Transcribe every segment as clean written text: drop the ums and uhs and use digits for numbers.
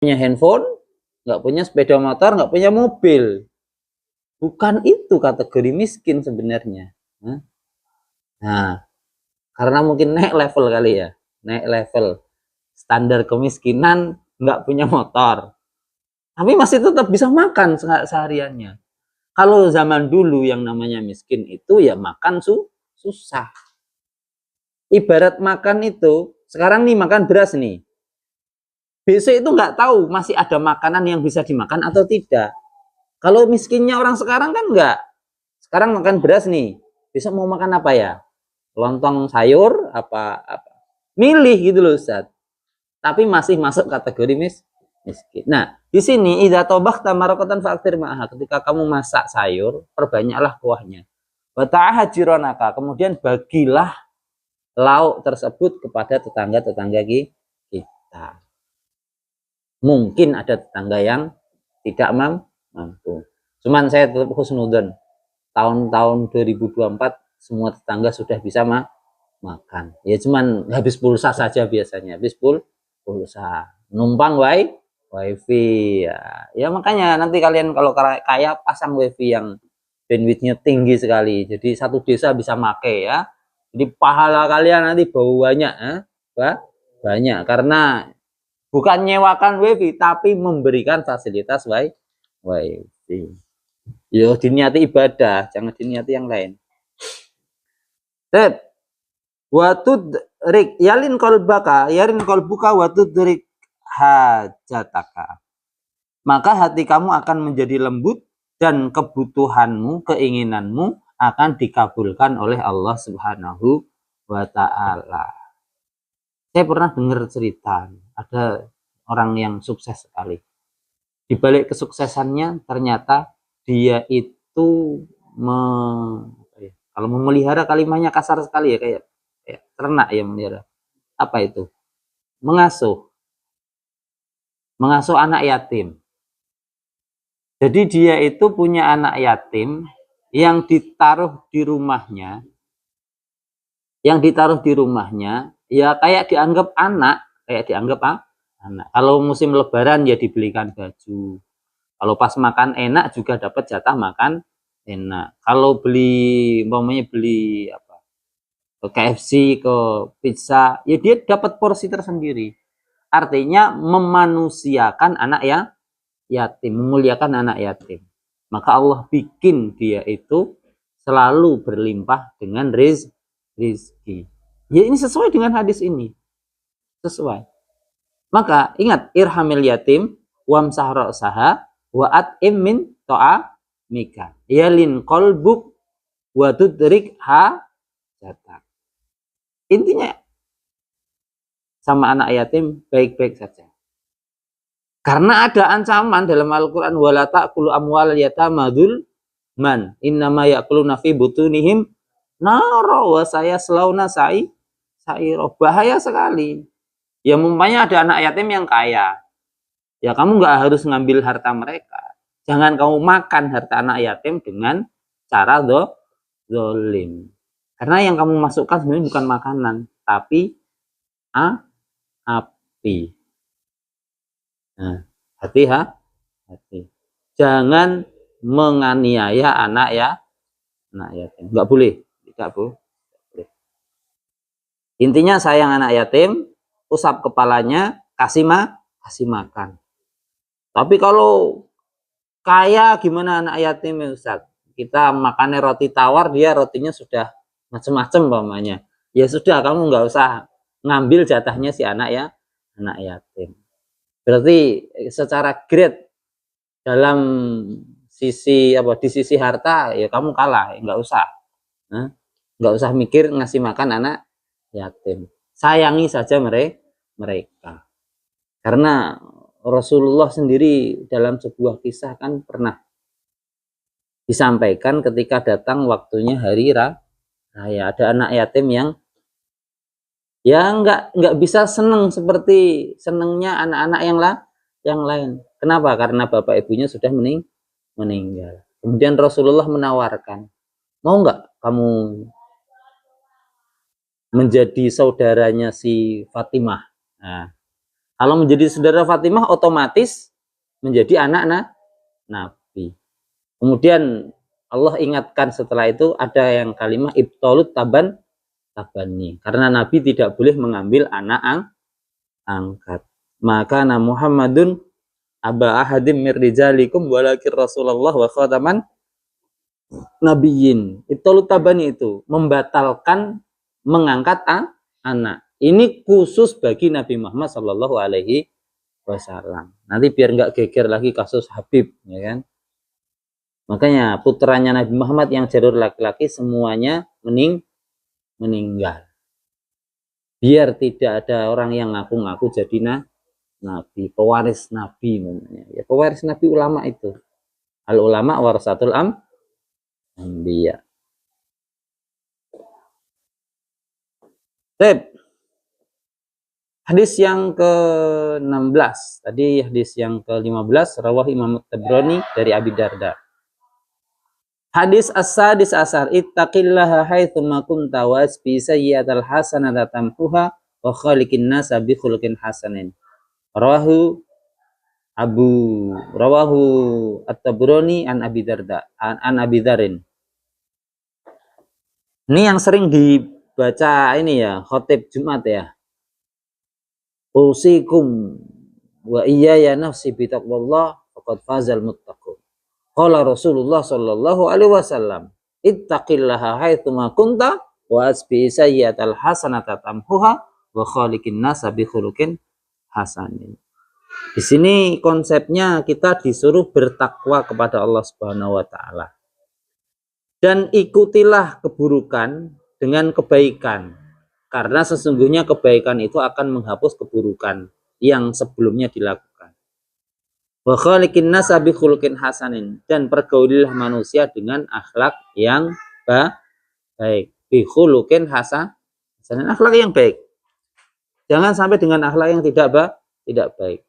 punya handphone, nggak punya sepeda motor, nggak punya mobil. Bukan itu kategori miskin sebenarnya. Nah, karena mungkin naik level kali ya, naik level standar kemiskinan, nggak punya motor, tapi masih tetap bisa makan sehariannya. Kalau zaman dulu yang namanya miskin itu ya makan susah. Ibarat makan itu, sekarang nih makan beras nih, besok itu nggak tahu masih ada makanan yang bisa dimakan atau tidak. Kalau miskinnya orang sekarang kan nggak. Sekarang makan beras nih, besok mau makan apa ya? Lontong sayur apa? Milih gitu loh Ustaz. Tapi masih masuk kategori miskin. Nah, di sini idza tabakta maraqatan fa'aktir ma'aha. Ketika kamu masak sayur, perbanyaklah kuahnya. Wa ta'ahad jiranaka, kemudian bagilah lauk tersebut kepada tetangga-tetangga kita. Mungkin ada tetangga yang tidak mampu. Cuman saya tetap husnudzon. Tahun-tahun 2024 semua tetangga sudah bisa makan. Ya cuman habis pulsa saja biasanya, habis pulsa. Numpang wifi ya. Ya makanya nanti kalian kalau kaya pasang wifi yang bandwidthnya tinggi sekali. Jadi satu desa bisa make ya. Jadi pahala kalian nanti banyak banyak karena bukan nyewakan wifi tapi memberikan fasilitas wifi. Yo diniati ibadah, jangan diniati yang lain. Tet watudrik yalin kolbuka watudrik hajataka. Maka hati kamu akan menjadi lembut dan kebutuhanmu, keinginanmu akan dikabulkan oleh Allah Subhanahu wa taala. Saya pernah dengar cerita ada orang yang sukses sekali. Di balik kesuksesannya ternyata dia itu kalau memelihara kalimatnya kasar sekali ya kayak ternak ya melihara. Apa itu? Mengasuh anak yatim. Jadi dia itu punya anak yatim yang ditaruh di rumahnya, ya kayak dianggap anak. Kalau musim lebaran ya dibelikan baju. Kalau pas makan enak juga dapat jatah makan enak. Kalau beli ke KFC, ke pizza, ya dia dapat porsi tersendiri. Artinya memanusiakan anak yatim, memuliakan anak yatim. Maka Allah bikin dia itu selalu berlimpah dengan rezeki. Ya ini sesuai dengan hadis ini. Sesuai. Maka ingat, irhamil yatim wamsah ra'saha wa at'im min ta'amika. Yalin qalbuk wa tudrik hajatak. Intinya sama anak yatim baik-baik saja. Karena ada ancaman dalam Al-Quran wala ta'kulu amwal yatama dzulman innama ya'kuluna fi butunihim nara wa sayaslawna sa'iro. Bahaya sekali. Ya umpamanya ada anak yatim yang kaya. Ya kamu nggak harus ngambil harta mereka. Jangan kamu makan harta anak yatim dengan cara zolim. Karena yang kamu masukkan sebenarnya bukan makanan, tapi api. Nah, hati. Jangan menganiaya anak yatim. Nggak boleh. Tidak boleh. Intinya sayang anak yatim, usap kepalanya, kasih makan. Tapi kalau kaya gimana anak yatim Ustaz? Kita makannya roti tawar, dia rotinya sudah macam-macam pamannya. Ya sudah, kamu nggak usah ngambil jatahnya si anak yatim. Berarti secara grade dalam sisi di sisi harta ya kamu kalah, nggak usah mikir ngasih makan anak yatim. Sayangi saja mereka. Karena Rasulullah sendiri dalam sebuah kisah kan pernah disampaikan ketika datang waktunya hari raya, ada anak yatim yang ya nggak bisa seneng seperti senengnya anak-anak yang lain. Kenapa? Karena bapak ibunya sudah meninggal. Kemudian Rasulullah menawarkan, mau nggak kamu menjadi saudaranya si Fatimah? Nah, Kalau menjadi saudara Fatimah otomatis menjadi anak Nabi. Kemudian Allah ingatkan setelah itu ada yang kalimat ibtolut tabani. Karena Nabi tidak boleh mengambil anak angkat. Maka Muhammadun aba ahadim mir rijalikum walakin Rasulullah wa khataman nabiyyin. Ibtolut tabani itu membatalkan mengangkat anak. Ini khusus bagi Nabi Muhammad Shallallahu Alaihi Wasallam. Nanti biar nggak geger lagi kasus Habib, ya kan? Makanya putranya Nabi Muhammad yang jalur laki-laki semuanya meninggal. Biar tidak ada orang yang ngaku-ngaku jadi nabi, pewaris nabi namanya. Ya, pewaris nabi ulama itu. Al ulama warasatul anbiya. Hadis yang ke-16. Tadi hadis yang ke-15 rawah Imam Tabrani dari Abi Darda. Hadis as-sadis asar ittaqillaha haitsu ma kunta wasbi sayyi'atal hasanata tamhuha wa khaliqin nasa bi khuluqin hasanin. Rawahu At-Tabrani an Abi Darda an Abi Darin. Ini yang sering dibaca ini ya, khotib Jumat ya. Usikum wa iyaya nafsi bitaqwallah faqad fazal muttaqun. Qala Rasulullah sallallahu alaihi wasallam, ittaqillaha haitsu ma kunta wa asbi sayyi'atal hasanata tamhuha wa khaliqin nasa bi khuluqin hasanin. Di sini konsepnya kita disuruh bertakwa kepada Allah Subhanahu wa taala. Dan ikutilah keburukan dengan kebaikan. Karena sesungguhnya kebaikan itu akan menghapus keburukan yang sebelumnya dilakukan. Wa khaliqin nasa bi khuluqin hasanin, dan pergaulilah manusia dengan akhlak yang baik. Bi khuluqin hasanin, akhlak yang baik. Jangan sampai dengan akhlak yang tidak baik.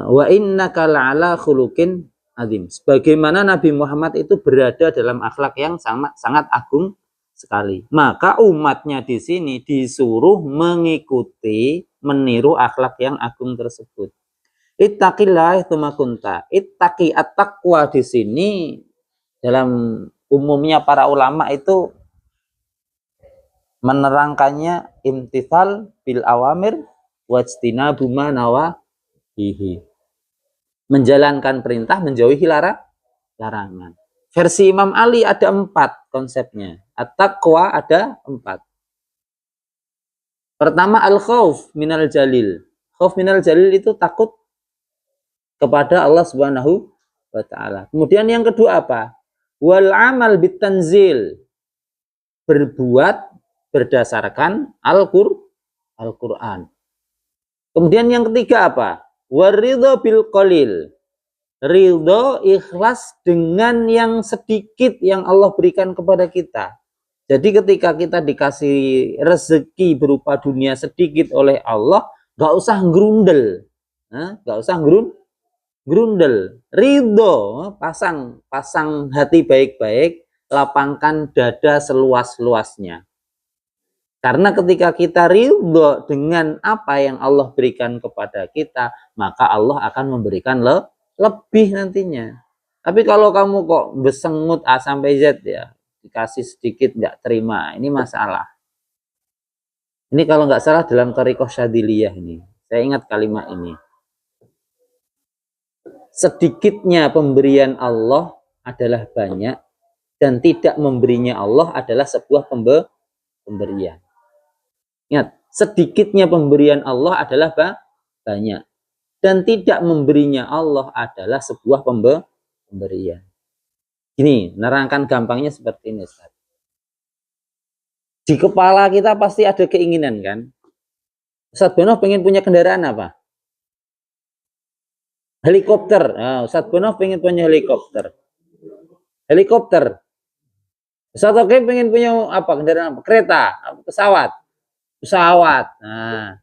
Wa innaka la'ala khuluqin azim. Sebagaimana Nabi Muhammad itu berada dalam akhlak yang sangat agung sekali. Maka umatnya di sini disuruh mengikuti, meniru akhlak yang agung tersebut. Ittaqillah tsumma kunta. Ittaqi, at-taqwa di sini dalam umumnya para ulama itu menerangkannya imtithal bil awamir wajtinabu ma nawahihi. Menjalankan perintah, menjauhi larangan. Versi Imam Ali ada 4 konsepnya. At-taqwa ada 4. Pertama, al-khauf minal jalil. Khauf minal jalil itu takut kepada Allah Subhanahu wa taala. Kemudian yang kedua apa? Wal amal bitanzil. Berbuat berdasarkan Al-Qur'an. Kemudian yang ketiga apa? Waridho bil qalil. Ridho, ikhlas dengan yang sedikit yang Allah berikan kepada kita. Jadi ketika kita dikasih rezeki berupa dunia sedikit oleh Allah, gak usah ngerundel, gak usah ngerundel. Ridho, pasang hati baik-baik, lapangkan dada seluas-luasnya. Karena ketika kita ridho dengan apa yang Allah berikan kepada kita, maka Allah akan memberikan lebih nantinya. Tapi kalau kamu kok besengut A sampai Z ya, dikasih sedikit nggak terima, ini masalah. Ini kalau nggak salah dalam Thariqah Syadiliyah ini, saya ingat kalimat ini. Sedikitnya pemberian Allah adalah banyak, dan tidak memberinya Allah adalah sebuah pemberian. Ingat, sedikitnya pemberian Allah adalah banyak. Dan tidak memberinya Allah adalah sebuah pemberian. Ini nerangkan gampangnya seperti ini, Ustaz. Di kepala kita pasti ada keinginan kan? Ustaz Bonoh pengen punya kendaraan apa? Helikopter. Ustaz Bonoh pengen punya helikopter. Ustaz Oke pengen punya apa? Kendaraan apa? Kereta, pesawat. Nah.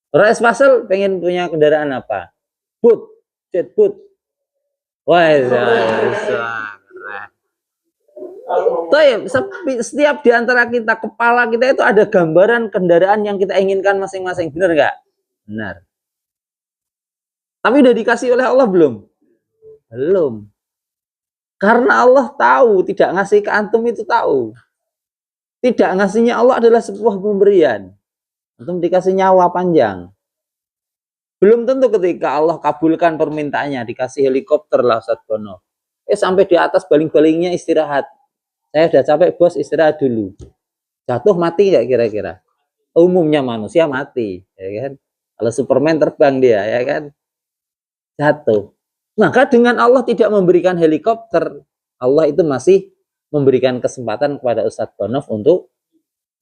Rais Fasel pengen punya kendaraan apa? Jet boot. Wah, Setiap di antara kita, kepala kita itu ada gambaran kendaraan yang kita inginkan masing-masing. Benar nggak? Benar. Tapi udah dikasih oleh Allah belum? Belum. Karena Allah tahu, tidak ngasih ke antum itu tahu. Tidak ngasihnya Allah adalah sebuah pemberian. Antum dikasih nyawa panjang. Belum tentu ketika Allah kabulkan permintaannya, dikasih helikopter lah Ustaz Bono. Sampai di atas baling-balingnya istirahat. Saya udah capek bos, istirahat dulu. Jatuh mati nggak kira-kira? Umumnya manusia mati, ya kan? Kalau Superman terbang dia, ya kan? Jatuh. Maka dengan Allah tidak memberikan helikopter, Allah itu masih memberikan kesempatan kepada Ustadz Bonov untuk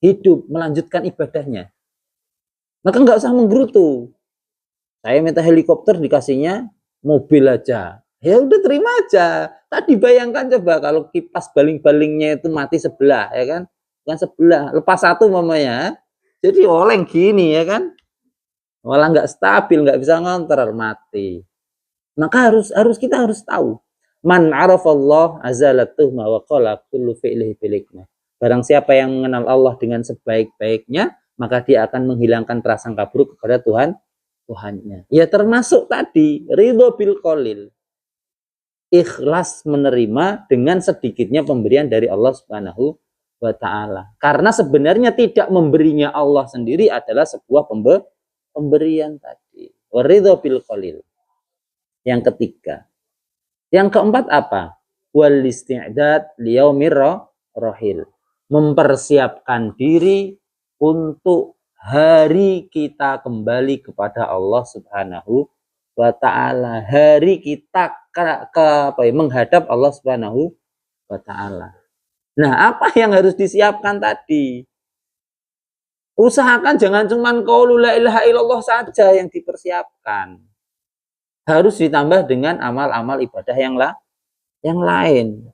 hidup, melanjutkan ibadahnya. Maka nggak usah menggerutu. Saya minta helikopter, dikasihnya mobil aja. Ya udah terima aja. Tadi bayangkan coba kalau kipas baling-balingnya itu mati sebelah, ya kan? Bukan sebelah, lepas satu mamanya. Jadi oleng gini, ya kan? Malah nggak stabil, nggak bisa ngontrol, mati. Maka kita harus tahu. Man arafallah azalatuh ma wa qala kullu fi'lihi bilikmah. Barang siapa yang mengenal Allah dengan sebaik-baiknya, maka dia akan menghilangkan prasangka buruk kepada Tuhannya. Ya termasuk tadi ridho bil qalil. Ikhlas menerima dengan sedikitnya pemberian dari Allah Subhanahu wa taala. Karena sebenarnya tidak memberinya Allah sendiri adalah sebuah pemberian tadi. Ridho bil qalil. Yang ketiga. Yang keempat apa? Wal isti'dad liyaumir rahil. Mempersiapkan diri untuk hari kita kembali kepada Allah Subhanahu wa taala. Hari kita menghadap Allah Subhanahu wa taala. Nah, apa yang harus disiapkan tadi? Usahakan jangan cuma qaulu la ilaha illallah saja yang dipersiapkan. Harus ditambah dengan amal-amal ibadah yang lain.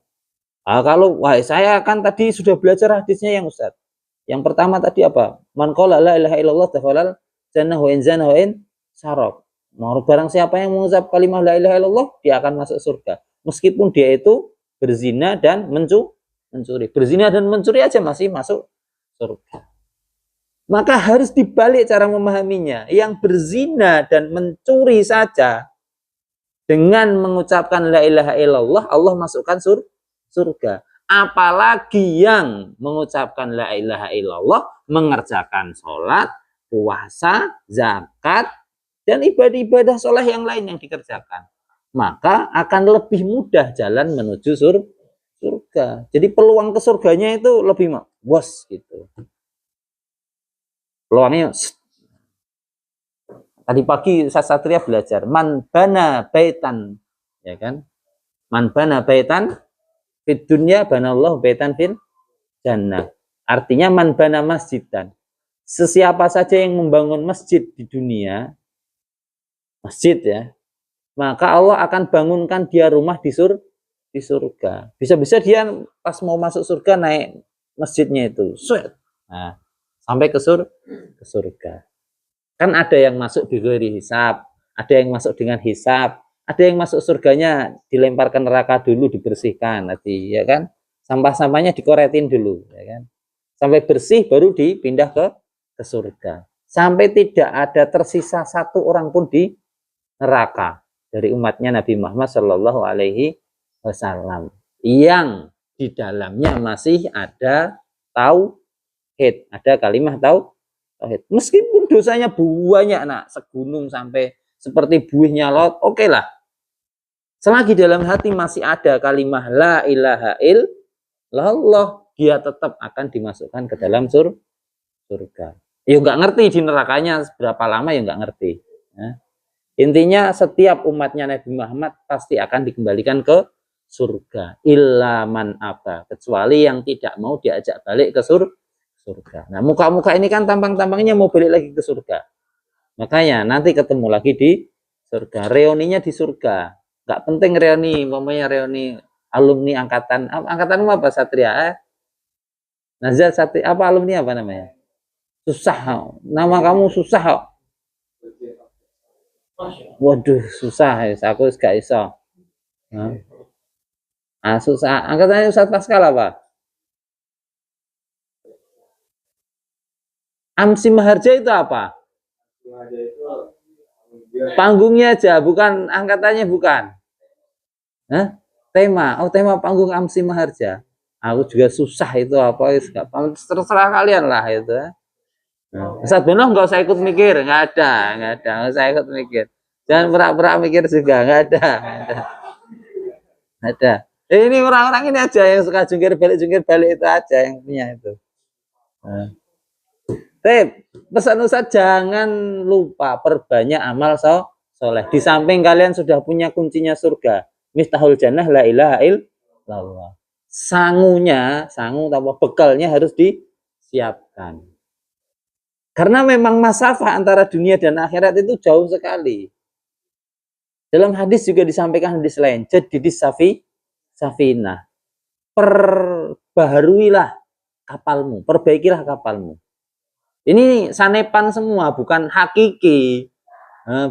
Nah, kalau saya kan tadi sudah belajar hadisnya yang Ustaz. Yang pertama tadi apa? Man qala la ilaha illallah dakhalal jannah wa in zana wa in saraq. Barang siapa yang mengucap kalimat la ilaha illallah, dia akan masuk surga. Meskipun dia itu berzina dan mencuri. Berzina dan mencuri aja masih masuk surga. Maka harus dibalik cara memahaminya. Yang berzina dan mencuri saja dengan mengucapkan la ilaha illallah, Allah masukkan surga. Apalagi yang mengucapkan la ilaha illallah, mengerjakan sholat, puasa, zakat, dan ibadah-ibadah soleh yang lain yang dikerjakan. Maka akan lebih mudah jalan menuju surga. Jadi peluang ke surganya itu lebih bos gitu. Peluangnya tadi pagi Ustaz Satria belajar man bana baitan, ya kan? Man bana baitan fid dunya banallahu baitan fil jannah. Artinya man bana masjidan. Sesiapa saja yang membangun masjid di dunia, masjid ya, maka Allah akan bangunkan dia rumah di surga. Bisa-bisa dia pas mau masuk surga naik masjidnya itu. Nah, sampai ke surga. Kan ada yang masuk di ghairi hisab, ada yang masuk dengan hisab, ada yang masuk surganya dilemparkan neraka dulu, dibersihkan nanti, ya kan? Sampah-sampahnya dikoretin dulu, ya kan? Sampai bersih baru dipindah ke surga. Sampai tidak ada tersisa satu orang pun di neraka dari umatnya Nabi Muhammad Shallallahu Alaihi Wasallam yang di dalamnya masih ada tauhid, ada kalimat tauhid. Meskipun dosanya banyak, nak segunung sampai seperti buihnya laut, oke lah. Selagi dalam hati masih ada kalimat la ilaha illallah, dia tetap akan dimasukkan ke dalam surga. Ya nggak ngerti di nerakanya berapa lama, ya nggak ngerti. Ya. Intinya setiap umatnya Nabi Muhammad pasti akan dikembalikan ke surga. Illa man aba, kecuali yang tidak mau diajak balik ke surga. Nah, muka-muka ini kan tampang-tampangnya mau balik lagi ke surga. Makanya nanti ketemu lagi di surga. Reuninya di surga. Gak penting reuni, umpamanya reuni alumni angkatan apa Satria? Nazar Satria apa alumni apa namanya? Susah. Nama kamu susah. Waduh, susah. Aku gak iso. Nah, susah. Angkatannya Ustaz Pascal apa? Amsi Maharja itu apa? Panggungnya aja, bukan angkatannya, bukan. Hah? Tema. Oh, tema panggung Amsi Maharja. Aku juga susah itu apa, terserah kalian lah itu. Ustaz Bono nggak usah ikut mikir, nggak ada, nggak usah ikut mikir. Jangan pura-pura mikir juga, nggak ada. Ada. Ini orang-orang ini aja yang suka jungkir balik itu aja yang punya itu. Nah. Pesan Ustaz, jangan lupa perbanyak amal soleh. Di samping kalian sudah punya kuncinya surga, Miftahul Jannah, la ilaha illallah. Sangu atau bekalnya harus disiapkan. Karena memang masafah antara dunia dan akhirat itu jauh sekali. Dalam hadis juga disampaikan hadis lain, jadidis safinah. Perbaharuilah kapalmu, perbaikilah kapalmu. Ini sanepan semua, bukan hakiki.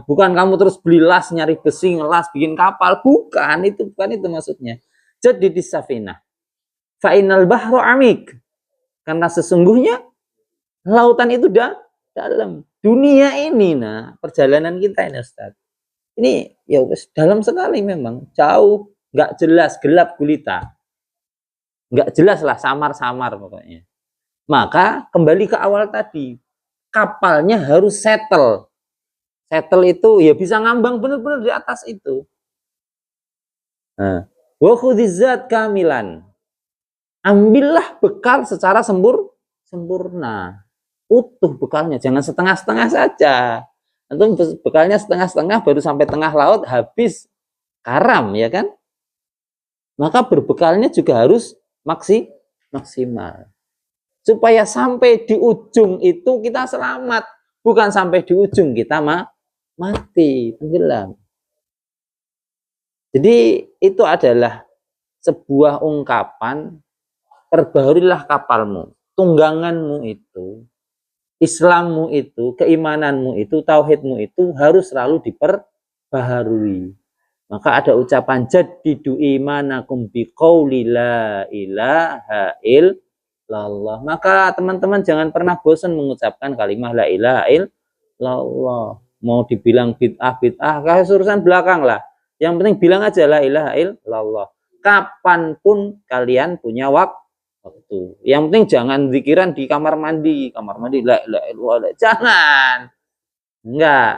Bukan kamu terus beli las, nyari besi, ngelas, bikin kapal. Bukan itu maksudnya. Jadidis safinah. Fa'inal bahru amik. Karena sesungguhnya lautan itu dalam. Dunia ini, perjalanan kita ini, Ustaz. Ini ya dalam sekali memang. Jauh, nggak jelas, gelap gulita. Nggak jelas lah, samar-samar pokoknya. Maka kembali ke awal tadi, kapalnya harus settle. Settle itu ya bisa ngambang benar-benar di atas itu. Wa khudizat kamilan. Ambillah bekal secara sempurna. Utuh bekalnya, jangan setengah-setengah saja. Antum bekalnya setengah-setengah baru sampai tengah laut habis karam, ya kan? Maka berbekalnya juga harus maksimal. Supaya sampai di ujung itu kita selamat, bukan sampai di ujung kita mati, tenggelam. Jadi itu adalah sebuah ungkapan, perbaharuilah kapalmu, tungganganmu itu, Islammu itu, keimananmu itu, tauhidmu itu harus selalu diperbaharui. Maka ada ucapan jaddidu imanakum biqauli la ilaha illallah. Maka teman-teman jangan pernah bosan mengucapkan kalimat la ilaha illallah. Mau dibilang bid'ah, kayak urusan belakang lah. Yang penting bilang aja la ilaha illallah. Kapanpun kalian punya waktu. Yang penting jangan zikiran di kamar mandi la ilaha illallah. Jangan. Enggak.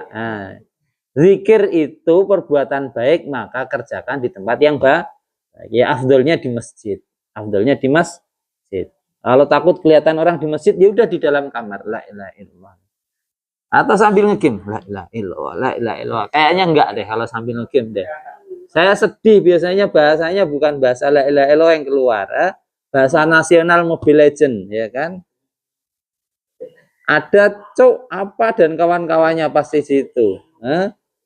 Zikir itu perbuatan baik, maka kerjakan di tempat yang baik. Ya afdolnya di masjid. Kalau takut kelihatan orang di masjid, ya udah di dalam kamar la ilaha illallah. Atau sambil ngegame la ilaha illallah. Kayaknya enggak deh kalau sambil ngegame deh. Saya sedih biasanya bahasanya bukan bahasa la ilaha illallah yang keluar, bahasa nasional Mobile Legend, ya kan? Ada cok apa dan kawan-kawannya pasti situ.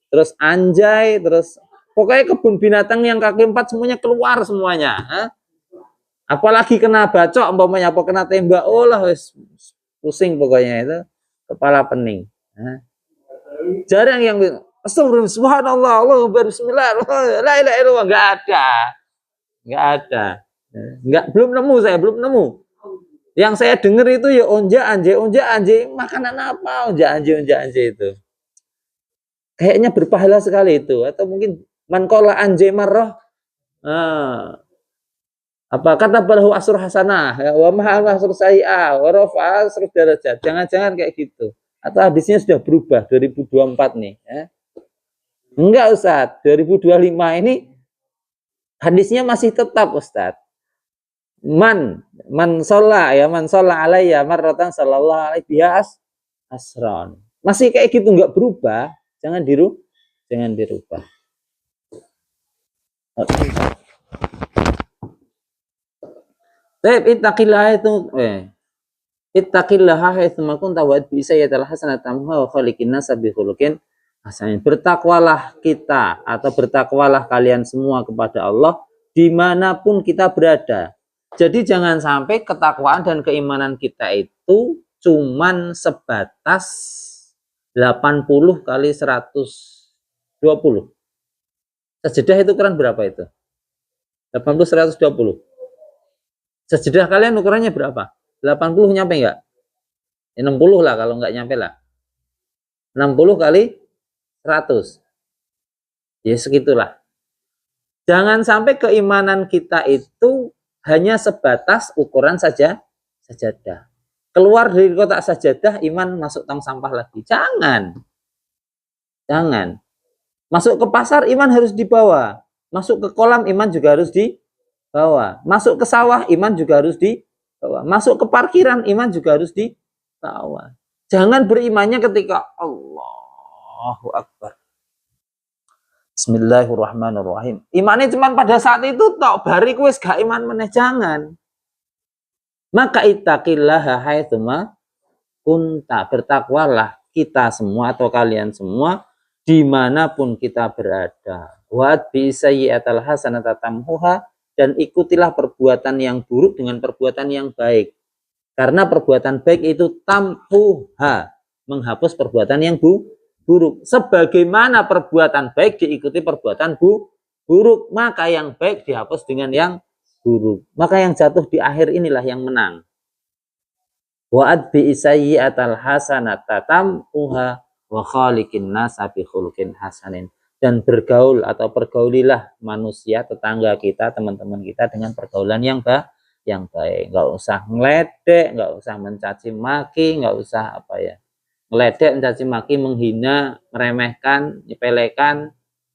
Terus anjay, terus pokoknya kebun binatang yang kaki 4 semuanya keluar semuanya. Apalagi kena bacok umpamanya, apa kena tembak, lah wis pusing pokoknya itu, kepala pening. Jarang yang astagfirullah, subhanallah, Allah bismillah, la ilaha illallah, enggak ada. Belum nemu. Yang saya dengar itu ya onja anjay, makanan apa onja anjay itu. Kayaknya berpahala sekali itu, atau mungkin mankola anjay marroh, apa kata balahu asur hasanah, wa mahal asur sayi'ah, wa rafa asur darajat. Jangan-jangan kayak gitu. Atau hadisnya sudah berubah 2024 nih. Enggak Ustaz, 2025 ini hadisnya masih tetap Ustaz. Man sholla alayya marratan sallallahu alaihi biha asron. Masih kayak gitu, enggak berubah. Jangan dirubah. Ittaqillah itu ittaqillaha haitsu ma kunta wa bisa yatal hasanatan wa khaliqin nas bi khuluqin hasanin. Bertakwalah kita atau bertakwalah kalian semua kepada Allah dimanapun kita berada. Jadi jangan sampai ketakwaan dan keimanan kita itu cuman sebatas 80 kali 120. Sejedah itu ukuran berapa itu? 80 120. Sejedah kalian ukurannya berapa? 80 nyampe enggak? 60 lah kalau nggak nyampe lah. 60 kali 100. Ya segitulah. Jangan sampai keimanan kita itu hanya sebatas ukuran sajadah. Keluar dari kotak sajadah, iman masuk tong sampah lagi. Jangan. Jangan. Masuk ke pasar, iman harus dibawa. Masuk ke kolam, iman juga harus dibawa. Masuk ke sawah, iman juga harus dibawa. Masuk ke parkiran, iman juga harus dibawa. Jangan berimannya ketika Allahu Akbar. Bismillahirrahmanirrahim. Imannya cuma pada saat itu tok, bari wis gak iman meneh, jangan. Maka ittaqillaha haitsuma kunta, bertakwalah kita semua atau kalian semua dimanapun kita berada. Wa bi sayyi'atal hasanata tamhuha, dan ikutilah perbuatan yang buruk dengan perbuatan yang baik. Karena perbuatan baik itu tamhuha, menghapus perbuatan yang buruk. Sebagaimana perbuatan baik diikuti perbuatan buruk, maka yang baik dihapus dengan yang buruk. Maka yang jatuh di akhir inilah yang menang. Wa'ad bi sayyi'atal hasanata tamhuha wa khaliqin nasa bi khuluqin hasanin. Dan bergaul atau pergaulilah manusia, tetangga kita, teman-teman kita dengan pergaulan yang baik. Nggak usah ngeledek, nggak usah mencaci maki, nggak usah ngeledek, mencaci maki, menghina, meremehkan, nyepelekan,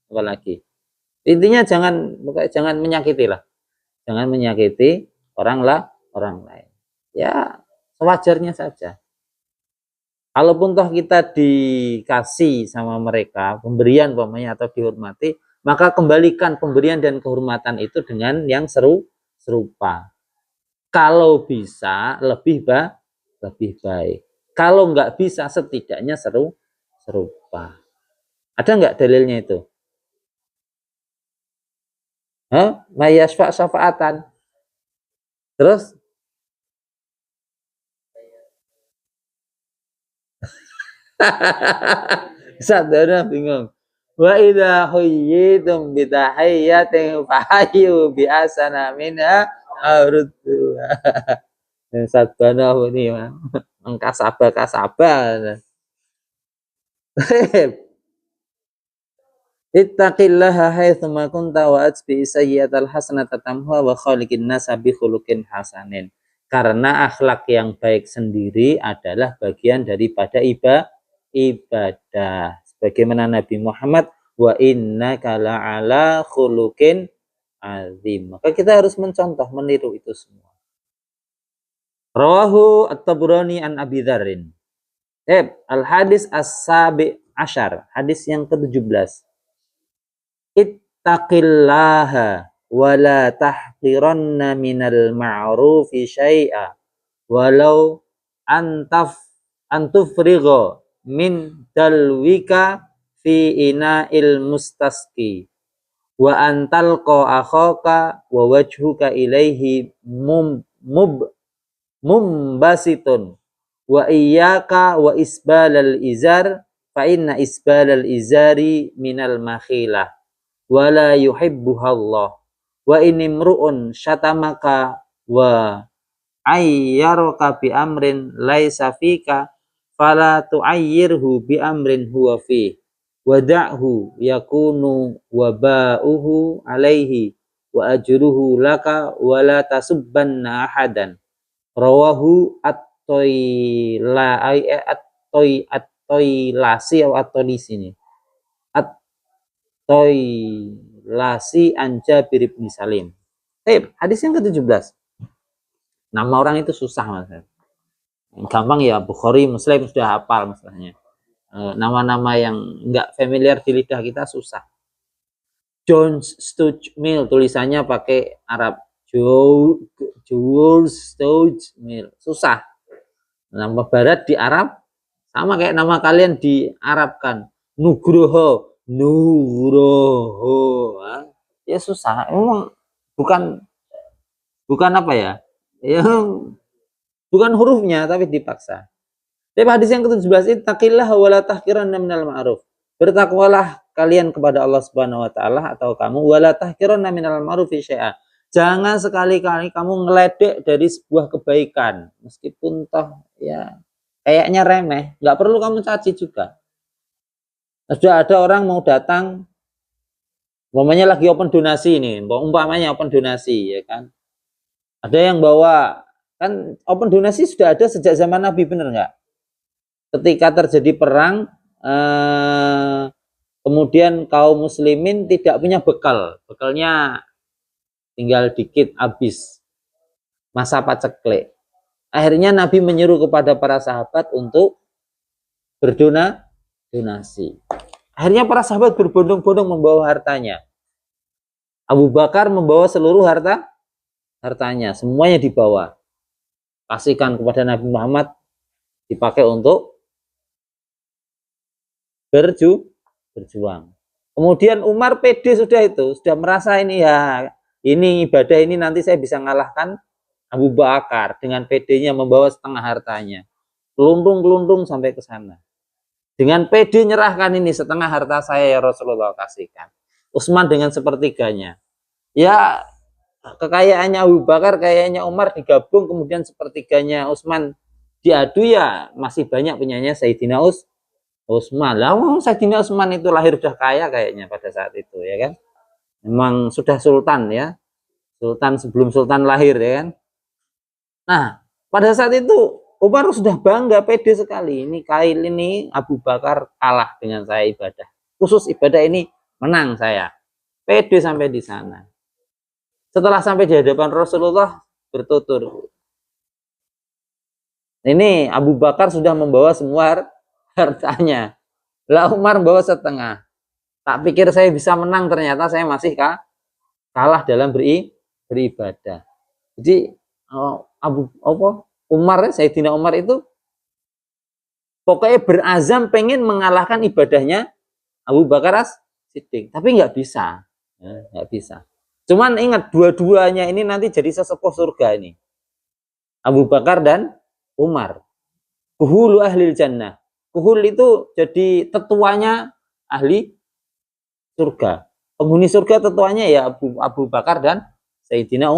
apalagi. Intinya jangan menyakiti lah. Jangan menyakiti orang lain. Ya, sewajarnya saja. Kalaupun toh kita dikasih sama mereka pemberian umpamanya atau dihormati, maka kembalikan pemberian dan kehormatan itu dengan yang serupa. Kalau bisa lebih baik. Kalau nggak bisa setidaknya serupa. Ada nggak dalilnya itu? Mayasfa syafaatan. Terus sadara bingung. Wa idza huyyitum bi tahiyyatin fahayyu bi asana minha aruddu. Sabana ini kasaba. Ittaqillaha haitsuma kunta wa atbi sayyi'atal hasanata tamhuha wa khaliqin nasa bi khuluqin hasanin. Karena akhlak yang baik sendiri adalah bagian daripada ibadah. Sebagaimana Nabi Muhammad, wa innaka la'ala khuluqin azim. Maka kita harus mencontoh, meniru itu semua. Rawahu At-Tabrani an Abi Dzarrin. Al-hadis as-sabi asyar, hadis yang ke-17. Ittaqillaha wa la tahqiranna minal ma'rufi syai'a walau antufrigha min dalwika fi ina'il mustasqi wa antalqa akhaka wa wajhuka ilaihi mumbasitun wa iyyaka wa isbalal izar fa inna isbalal izari minal makhilah wa la yuhibbuhallah wa inimru'un syatamaka wa ayyaraka bi amrin laisa fika fala tu'ayyirhu bi amrin huwa fi wada'hu yakunu waba'uhu alaihi wa ajruhu laka wa la tasubbanna ahadan. Rawahu at-Toilasi atau at-Tolisi ini. At-Toilasi an Jabir bin Salim. Hadis yang ke-17. Nama orang itu susah Mas. Gampang ya, Bukhari, Muslim sudah hafal masalahnya. Nama-nama yang enggak familiar di lidah kita susah. John Stuart Mill, tulisannya pakai Arab. John Stuart Mill, susah. Nama barat di Arab sama kayak nama kalian di Arabkan. Nugroho. Ya susah. Emang bukan apa ya? Ya bukan hurufnya tapi dipaksa. Tapi hadis yang ke-17, ittaqillaha wa la tahqiranna minal ma'ruf. Bertakwalah kalian kepada Allah Subhanahu wa taala atau kamu wa la tahqiranna minal ma'rufi syai'a. Jangan sekali-kali kamu ngeledek dari sebuah kebaikan, meskipun toh ya kayaknya remeh, nggak perlu kamu caci juga. Sudah ada orang mau datang, umpamanya lagi open donasi nih, umpamanya open donasi, ya kan. Ada yang bawa, kan open donasi sudah ada sejak zaman Nabi, bener nggak? Ketika terjadi perang, kemudian kaum muslimin tidak punya bekal, bekalnya tinggal dikit habis, masa paceklik. Akhirnya Nabi menyuruh kepada para sahabat untuk berdonasi. Akhirnya para sahabat berbondong-bondong membawa hartanya. Abu Bakar membawa seluruh hartanya, semuanya dibawa. Kasihkan kepada Nabi Muhammad, dipakai untuk berjuang. Kemudian Umar pede sudah itu, sudah merasa ini ya, ini ibadah ini nanti saya bisa mengalahkan Abu Bakar dengan pedenya membawa setengah hartanya. Keluntung sampai ke sana. Dengan pede nyerahkan ini setengah harta saya ya Rasulullah, kasihkan. Utsman dengan sepertiganya. Ya kekayaannya Abu Bakar, kayaknya Umar digabung, kemudian sepertiganya Utsman diadu, ya masih banyak punyanya Sayyidina Utsman. Lah Sayyidina Utsman itu lahir sudah kaya kayaknya pada saat itu, ya kan. Memang sudah sultan ya. Sultan sebelum sultan lahir, ya kan. Nah, pada saat itu Umar sudah bangga, pede sekali. Ini kail ini Abu Bakar kalah dengan saya ibadah. Khusus ibadah ini menang saya. Pede sampai di sana. Setelah sampai di hadapan Rasulullah bertutur. Ini Abu Bakar sudah membawa semua hartanya. Lah Umar membawa setengah. Tak pikir saya bisa menang, ternyata saya masih kalah dalam beribadah. Jadi Sayyidina Umar itu pokoknya berazam pengen mengalahkan ibadahnya Abu Bakar As-Siddiq, tapi nggak bisa, nggak bisa. Cuman ingat, dua-duanya ini nanti jadi sesepuh surga ini, Abu Bakar dan Umar. Kuhulu ahlil jannah. Kuhul itu jadi tetuanya ahli surga. Penghuni surga tetuanya ya Abu Bakar dan Sayyidina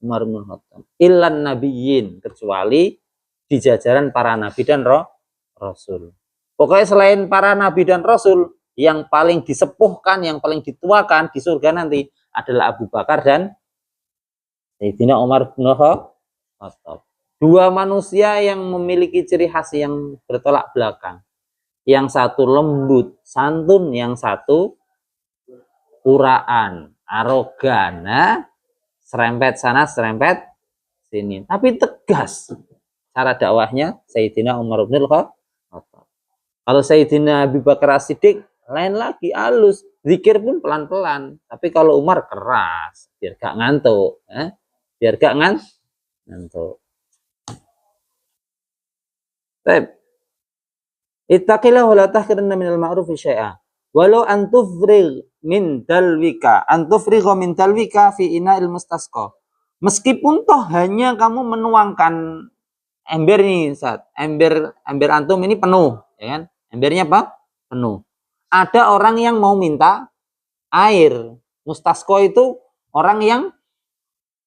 Umar bin Khattab. Illan nabiyyin, kecuali di jajaran para nabi dan rasul. Pokoknya selain para nabi dan rasul, yang paling disepuhkan, yang paling dituakan di surga nanti adalah Abu Bakar dan Sayyidina Umar bin Khattab. Dua manusia yang memiliki ciri khas yang bertolak belakang. Yang satu lembut, santun, yang satu uraan, arogan, serempet sana, serempet sini. Tapi tegas cara dakwahnya Sayyidina Umar bin Khattab. Kalau Sayyidina Abu Bakar As-Siddiq lain lagi, halus, zikir pun pelan-pelan. Tapi kalau Umar keras, biar gak ngantuk, biar gak ngantuk. Baik. Ittaqillah wa la tahqiranna minal ma'ruf syai'a. Walau antufrigh min dalwika, min dalwika fi ina'il mustasqa. Meskipun toh hanya kamu menuangkan ember ini, saat ember antum ini penuh, ya kan? Embernya apa? Penuh. Ada orang yang mau minta air. Mustasqa itu orang yang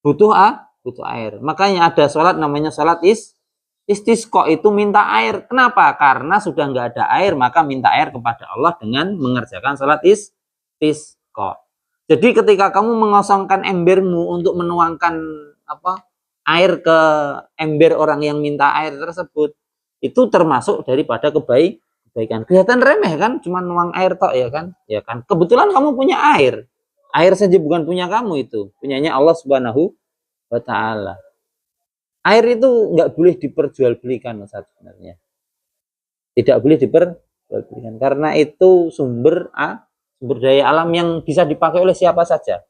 butuh air. Makanya ada sholat namanya sholat istisqa, itu minta air. Kenapa? Karena sudah nggak ada air, maka minta air kepada Allah dengan mengerjakan sholat istisqa. Jadi ketika kamu mengosongkan embermu untuk menuangkan air ke ember orang yang minta air tersebut, itu termasuk daripada kebaikan. Kelihatan remeh kan, cuma nuang air tok, ya kan? Ya kan. Kebetulan kamu punya air. Air saja bukan punya kamu, itu punyanya Allah Subhanahu wa taala. Air itu nggak boleh diperjualbelikan, Ustaz, sebenarnya. Tidak boleh diperjualbelikan karena itu sumber daya alam yang bisa dipakai oleh siapa saja.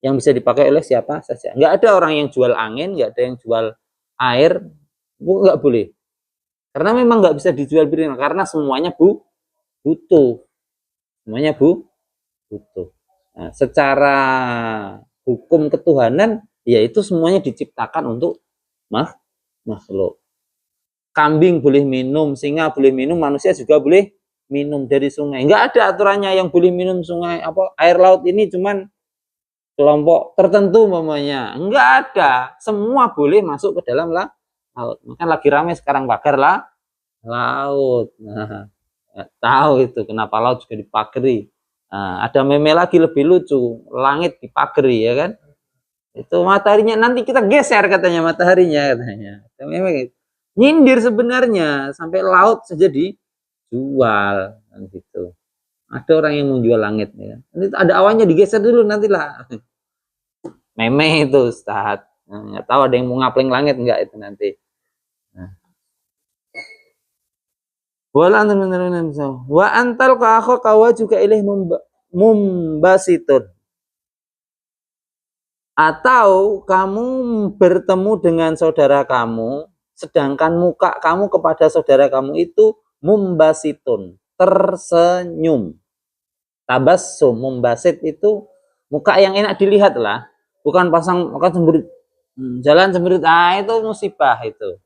Yang bisa dipakai oleh siapa saja. Nggak ada orang yang jual angin, nggak ada yang jual air, nggak boleh. Karena memang nggak bisa dijual belikan, karena semuanya butuh. Semuanya butuh. Nah, secara hukum ketuhanan, yaitu semuanya diciptakan untuk makhluk. Kambing boleh minum, singa boleh minum, manusia juga boleh minum dari sungai. Nggak ada aturannya yang boleh minum sungai air laut ini cuman kelompok tertentu mamanya. Nggak ada. Semua boleh masuk ke dalam laut. Maka lagi ramai sekarang pagar laut. Nah, nggak tahu itu kenapa laut juga dipagari. Nah, ada meme lagi lebih lucu, langit dipagari ya kan. Itu mataharinya nanti kita geser katanya mataharinya katanya. Meme gitu. Nyindir sebenarnya sampai laut saja dijual kan gitu. Ada orang yang mau jual langit ya. Ini ada awannya digeser dulu nantilah. Meme itu Ustaz. Nah, nggak tahu ada yang mau ngapling langit enggak itu nanti. Nah. Wa antal ka kawa juga ilih mumbasitun. Atau kamu bertemu dengan saudara kamu, sedangkan muka kamu kepada saudara kamu itu mumbasitun, tersenyum. Tabassum, mumbasit itu muka yang enak dilihat lah, bukan pasang muka cemberut, jalan cemberut, itu musibah itu.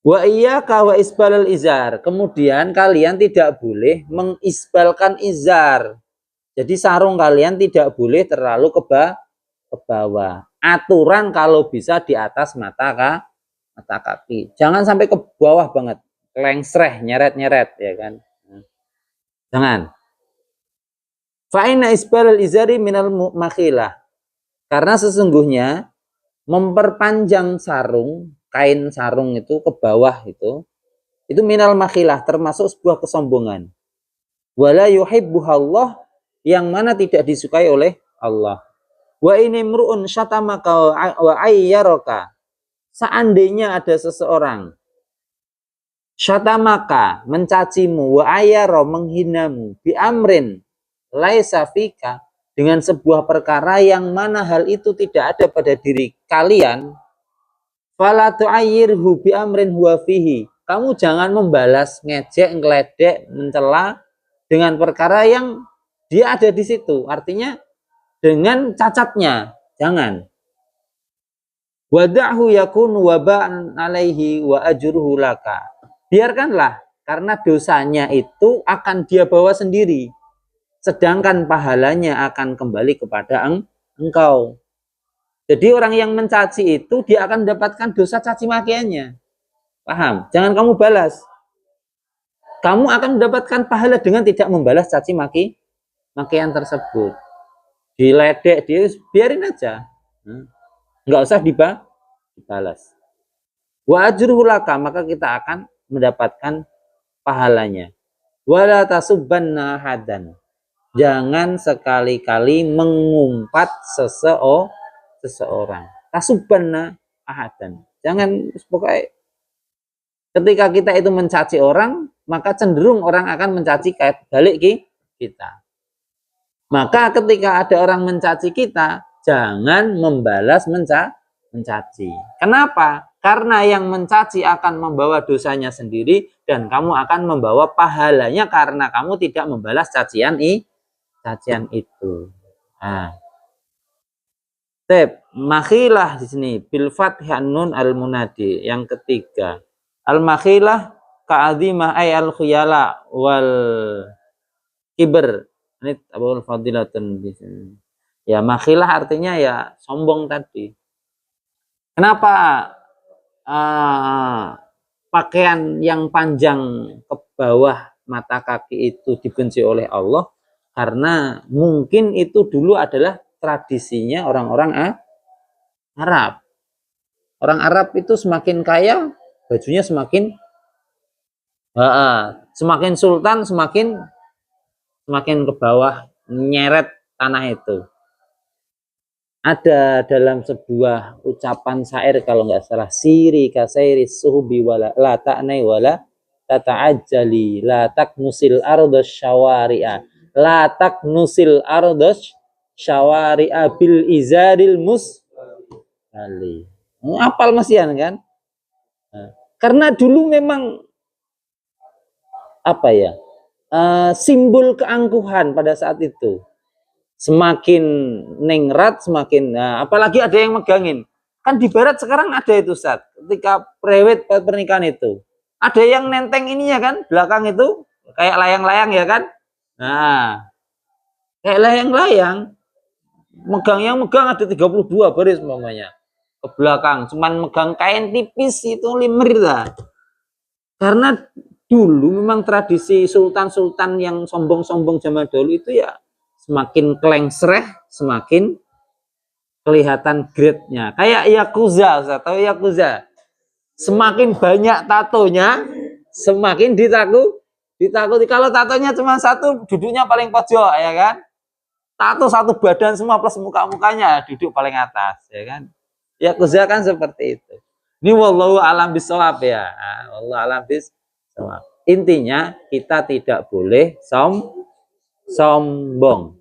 Wa iyyaka wa isbalal izar. Kemudian kalian tidak boleh mengisbalkan izar. Jadi sarung kalian tidak boleh terlalu ke bawah. Aturan kalau bisa di atas mata kaki. Jangan sampai ke bawah banget. Lengsreh, nyeret-nyeret ya kan. Jangan. Fa inna isbalal izari minal makhilah. Karena sesungguhnya memperpanjang sarung, kain sarung itu ke bawah itu minal makhilah, termasuk sebuah kesombongan. Wala yuhibbuhallah, yang mana tidak disukai oleh Allah. Wa ini mru'un syatamaka wa ayyaraka. Seandainya ada seseorang syatamaka, mencacimu, wa ayyara, menghinamu, bi amrin laisa fika, dengan sebuah perkara yang mana hal itu tidak ada pada diri kalian, fala tu'ayyirhu bi amrin huwa fihi. Kamu jangan membalas, ngejek, ngeledek, mencela dengan perkara yang dia ada di situ. Artinya dengan cacatnya, jangan. Wada'hu yakun waba'an alaihi wa ajruhu laka. Biarkanlah, karena dosanya itu akan dia bawa sendiri. Sedangkan pahalanya akan kembali kepada engkau. Jadi orang yang mencaci itu dia akan mendapatkan dosa caci makiannya. Paham? Jangan kamu balas. Kamu akan mendapatkan pahala dengan tidak membalas caci makian tersebut. Diledek, dia biarin aja. Nggak usah dibalas. Wa ajruhu laka, maka kita akan mendapatkan pahalanya. Wala tasubbanna hadan. Jangan sekali-kali mengumpat seseorang. Tasubbanna ahadan. Jangan, pokoknya ketika kita itu mencaci orang, maka cenderung orang akan mencaci balik kita. Maka ketika ada orang mencaci kita, jangan membalas mencaci. Kenapa? Karena yang mencaci akan membawa dosanya sendiri dan kamu akan membawa pahalanya karena kamu tidak membalas cacian itu. Nah. Makhilah di sini bil fathih nun al munadi. Yang ketiga, al makhilah ka'azimah ay al khuyala wal kiber. Ini abul fadilatun di sini. Ya, makhilah artinya ya sombong tadi. Kenapa pakaian yang panjang ke bawah mata kaki itu dibenci oleh Allah? Karena mungkin itu dulu adalah tradisinya orang-orang Arab. Orang Arab itu semakin kaya, bajunya semakin sultan, semakin ke bawah, nyeret tanah itu. Ada dalam sebuah ucapan syair kalau nggak salah, siri kasairi suhubi wala la ta'nai wala tata'ajjali la taknusil ardos syawari'a la taknusil ardos syawari'a bil izaril kali. Apal masian kan? Karena dulu memang simbol keangkuhan pada saat itu. Semakin ningrat, semakin apalagi ada yang megangin. Kan di barat sekarang ada itu, Ustaz. Ketika prewed pernikahan itu, ada yang nenteng ininya kan, belakang itu kayak layang-layang ya kan? Nah, kayak layang-layang. Megang ada 32 baris umpamanya. Ke belakang, cuman megang kain tipis itu limir lah. Karena dulu memang tradisi sultan-sultan yang sombong-sombong zaman dulu itu ya semakin klengsreh, semakin kelihatan grade-nya. Kayak Yakuza, Ustaz, tahu Yakuza? Semakin banyak tatonya, semakin ditakuti. Kalau tatonya cuma satu, duduknya paling pojok, ya kan? Tato satu badan semua plus muka-mukanya duduk paling atas, ya kan? Yakuza kan seperti itu. Ini wallahu alam bisawab ya. Wallahu alam bisawab. Intinya kita tidak boleh sombong.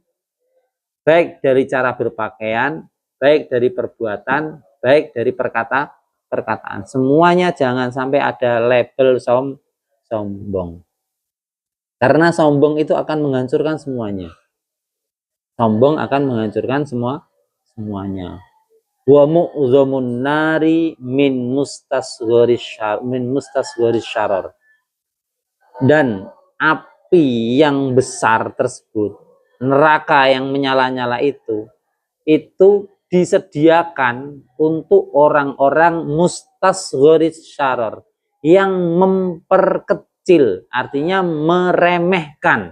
Baik dari cara berpakaian, baik dari perbuatan, baik dari perkataan. Semuanya jangan sampai ada label sombong. Karena sombong itu akan menghancurkan semuanya. Sombong akan menghancurkan semuanya. Wa mu'zamun nari min mustasgharis syarar. Dan api yang besar tersebut, neraka yang menyala-nyala itu disediakan untuk orang-orang mustasgharis syarar yang memperkecil, artinya meremehkan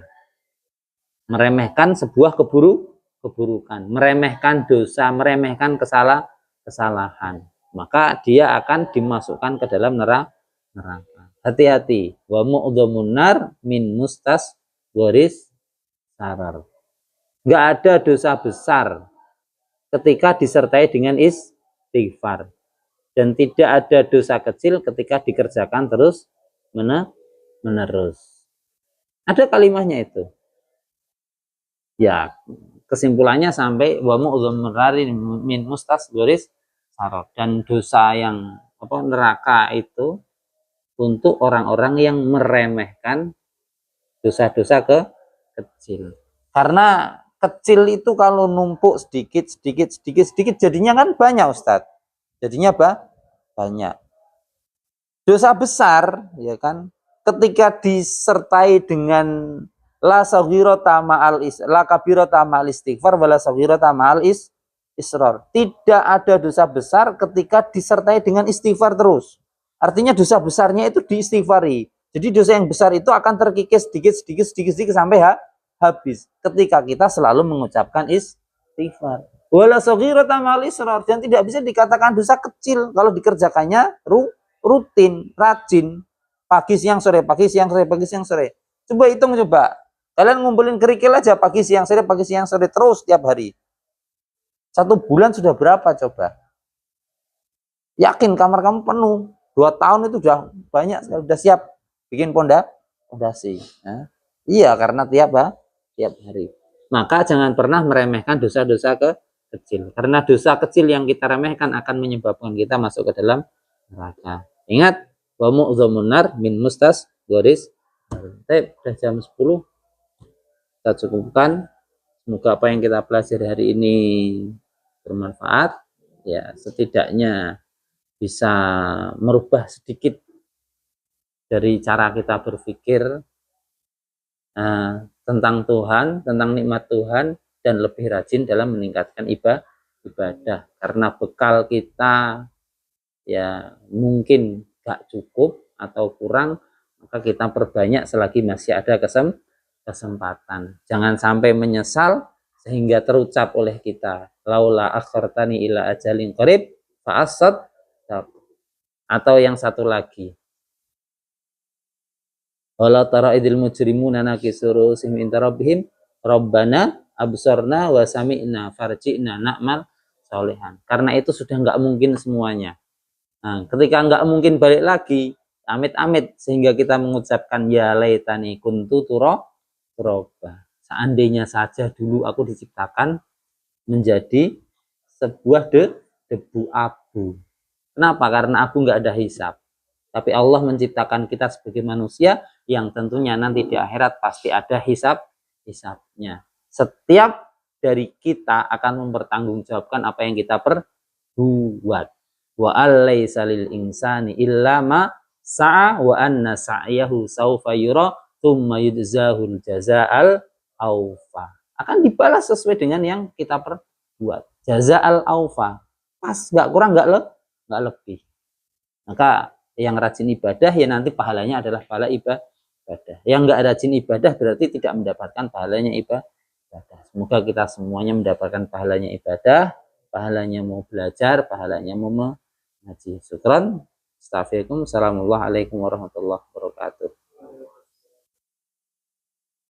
sebuah keburukan, meremehkan dosa, meremehkan kesalahan. Maka dia akan dimasukkan ke dalam neraka. Hati-hati. Wa mu'dhamun nar min mustasgharis syarar. Enggak ada dosa besar ketika disertai dengan istighfar, dan tidak ada dosa kecil ketika dikerjakan terus menerus. Ada kalimatnya itu. Ya, kesimpulannya sampai wa mu'dhamun nari min mustasgharis syarar, dan dosa yang neraka itu untuk orang-orang yang meremehkan dosa-dosa kecil. Karena kecil itu kalau numpuk sedikit jadinya kan banyak, Ustadz. Jadinya banyak. Dosa besar, ya kan, ketika disertai dengan la saghirata ma'al la kabirata ma'al istighfar wala saghirata ma'al israr. Tidak ada dosa besar ketika disertai dengan istighfar terus. Artinya dosa besarnya itu diistighfari. Jadi dosa yang besar itu akan terkikis sedikit sampai habis ketika kita selalu mengucapkan istighfar. Wala saghirata ma'al israr, dan tidak bisa dikatakan dosa kecil kalau dikerjakannya rutin, rajin, pagi siang sore. Coba hitung coba. Kalian ngumpulin kerikil aja pagi siang sore terus tiap hari. 1 bulan sudah berapa coba? Yakin kamar kamu penuh. 2 tahun itu sudah banyak, sudah siap bikin pondasi. Nah, iya, karena tiap hari. Maka jangan pernah meremehkan dosa-dosa kecil. Karena dosa kecil yang kita remehkan akan menyebabkan kita masuk ke dalam neraka. Ingat, wa mu'dhamun nar min mustasgharis. Sudah jam 10. Kita cukupkan. Semoga apa yang kita pelajari hari ini bermanfaat. Ya, setidaknya bisa merubah sedikit dari cara kita berpikir tentang Tuhan, tentang nikmat Tuhan, dan lebih rajin dalam meningkatkan ibadah. Karena bekal kita ya mungkin gak cukup atau kurang, maka kita perbanyak selagi masih ada kesempatan. Jangan sampai menyesal sehingga terucap oleh kita, laula akhartani ila ajalin qarib fa'asad. Atau yang satu lagi, wala tara idil mujrimuna nakisuru sim intarabihim rabbana absorna wa sami'na farji'na na'mal solehan. Karena itu sudah nggak mungkin semuanya. Nah, ketika nggak mungkin balik lagi, amit-amit, sehingga kita mengucapkan ya laitani kuntu turaba. Seandainya saja dulu aku diciptakan menjadi sebuah debu abu. Kenapa? Karena abu nggak ada hisab. Tapi Allah menciptakan kita sebagai manusia yang tentunya nanti di akhirat pasti ada hisabnya. Setiap dari kita akan mempertanggungjawabkan apa yang kita perbuat. Wa alaysa lil insani illa ma sa'a wa anna sa'yahu sawfa yura thumma yujzahul jazaa'al aufa. Akan dibalas sesuai dengan yang kita perbuat. Jazaa'al aufa. Pas, enggak kurang, enggak lebih. Maka yang rajin ibadah ya nanti pahalanya adalah pahala ibadah. Yang enggak rajin ibadah berarti tidak mendapatkan pahalanya ibadah. Semoga kita semuanya mendapatkan pahalanya ibadah, pahalanya mau belajar, pahalanya mau mengaji. Syukran. Assalamualaikum warahmatullahi wabarakatuh.